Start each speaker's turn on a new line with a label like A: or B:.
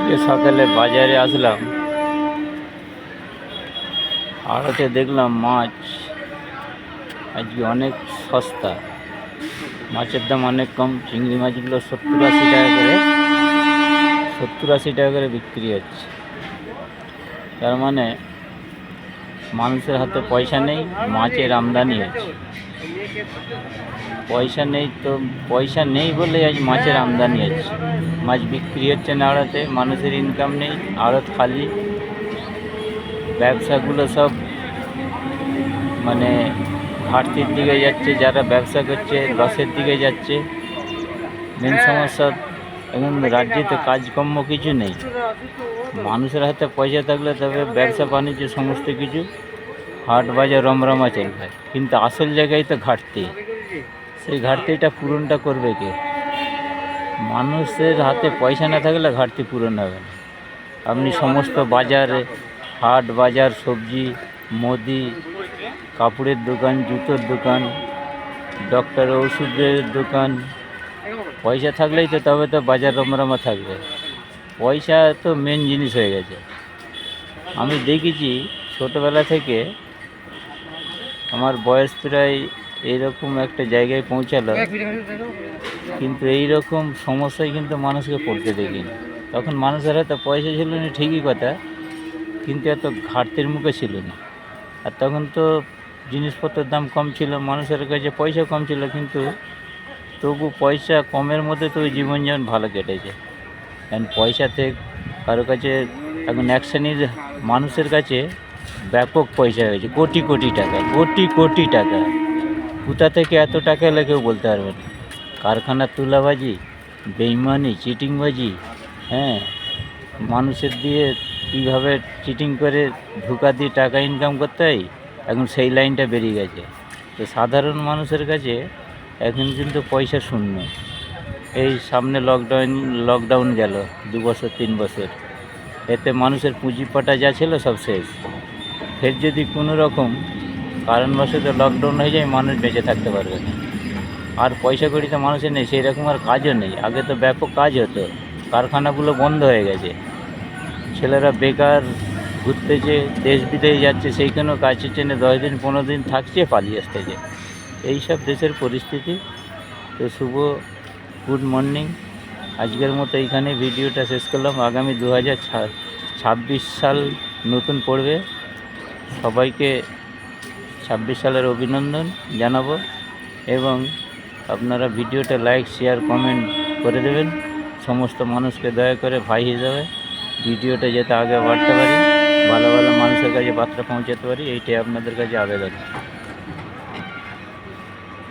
A: আজকে সকালে বাজারে আসলাম, আড়তে দেখলাম মাছ আজকে অনেক সস্তা, মাছের দাম অনেক কম। চিংড়ি মাছগুলো 70-80 টাকা করে, 70-80 টাকা করে বিক্রি হচ্ছে। তার মানে মানুষের হাতে পয়সা নেই, মাছের আমদানি হচ্ছে। পয়সা নেই তো, পয়সা নেই বলে আজ মাছের আমদানি হচ্ছে, মাছ বিক্রি হচ্ছে না আড়তে, মানুষের ইনকাম নেই, আড়ত খালি। ব্যবসাগুলো সব মানে ঘাটতির দিকে যাচ্ছে, যারা ব্যবসা করছে লসের দিকে যাচ্ছে। মেন সমস্যা এখন রাজ্যেতে কাজকর্ম কিছু নেই। মানুষের হাতে পয়সা থাকলে তবে ব্যবসা বাণিজ্য সমস্ত কিছু হাট বাজার রমরমা চলবে, কিন্তু আসল জায়গায় তো ঘাটতি। সেই ঘাটতিটা পূরণটা করবে কে? মানুষের হাতে পয়সা না থাকলে ঘাটতি পূরণ হবে না। আপনি সমস্ত বাজারে, হাট বাজার, সবজি, মুদি, কাপড়ের দোকান, জুতোর দোকান, ডক্টরের ওষুধের দোকান, পয়সা থাকলেই তো তবে তো বাজার রমরমা থাকবে। পয়সা তো মেন জিনিস হয়ে গেছে। আমি দেখেছি ছোটোবেলা থেকে, আমার বয়স প্রায় এইরকম একটা জায়গায় পৌঁছালো, কিন্তু এই রকম সমস্যায় কিন্তু মানুষকে পড়তে দেখিনি। তখন মানুষের হাতে পয়সা ছিল না ঠিকই কথা, কিন্তু এত ঘাটতির মুখে ছিল না। আর তখন তো জিনিসপত্রের দাম কম ছিল, মানুষের কাছে পয়সা কম ছিল, কিন্তু তবু পয়সা কমের মধ্যে তো জীবনযাপন ভালো কেটেছে। কারণ পয়সাতে কারো কাছে এখন এক শ্রেণীর মানুষের কাছে ব্যাপক পয়সা হয়েছে, কোটি কোটি টাকা, কোটি কোটি টাকা। কোথা থেকে এত টাকা এলে কেউ বলতে পারবে না। কারখানার তুলাবাজি, বেইমানি, চিটিংবাজি, হ্যাঁ, মানুষের দিয়ে কীভাবে চিটিং করে ধোঁকা দিয়ে টাকা ইনকাম করতে হয়, এখন সেই লাইনটা বেরিয়ে গেছে। তো সাধারণ মানুষের কাছে এখন কিন্তু পয়সা শূন্য। এই সামনে লকডাউন গেল 2 বছর 3 বছর, এতে মানুষের পুঁজিপাটা যা ছিল সব শেষ। ফের যদি কোনো রকম কারণবশত লকডাউন হয়ে যায়, মানুষ বেঁচে থাকতে পারবে না। আর পয়সা কড়ি তো মানুষের নেই, সেই রকম আর কাজও নেই। আগে তো ব্যাপক কাজ হতো, কারখানাগুলো বন্ধ হয়ে গেছে, ছেলেরা বেকার ঘুরতেছে, দেশ বিদেশে যাচ্ছে, সেইখানেও কাজের জন্য 10 দিন 15 দিন থাকছে, পালিয়ে আসতেছে। এইসব দেশের পরিস্থিতি। তো শুভ গুড মর্নিং। আজকের মতো এইখানে ভিডিওটা শেষ করলাম। আগামী 2026 সাল নতুন পড়বে, সবাইকে 26 সালের অভিনন্দন জানাবো, এবং আপনারা ভিডিওটা লাইক, শেয়ার, কমেন্ট করে দেবেন। সমস্ত মানুষকে দয়া করে ভাই হিসাবে ভিডিওটা যাতে আগে বাড়তে পারি, ভালো ভালো মানুষের কাছে বার্তা পৌঁছাতে পারি, এইটাই আপনাদের কাছে আবেদন।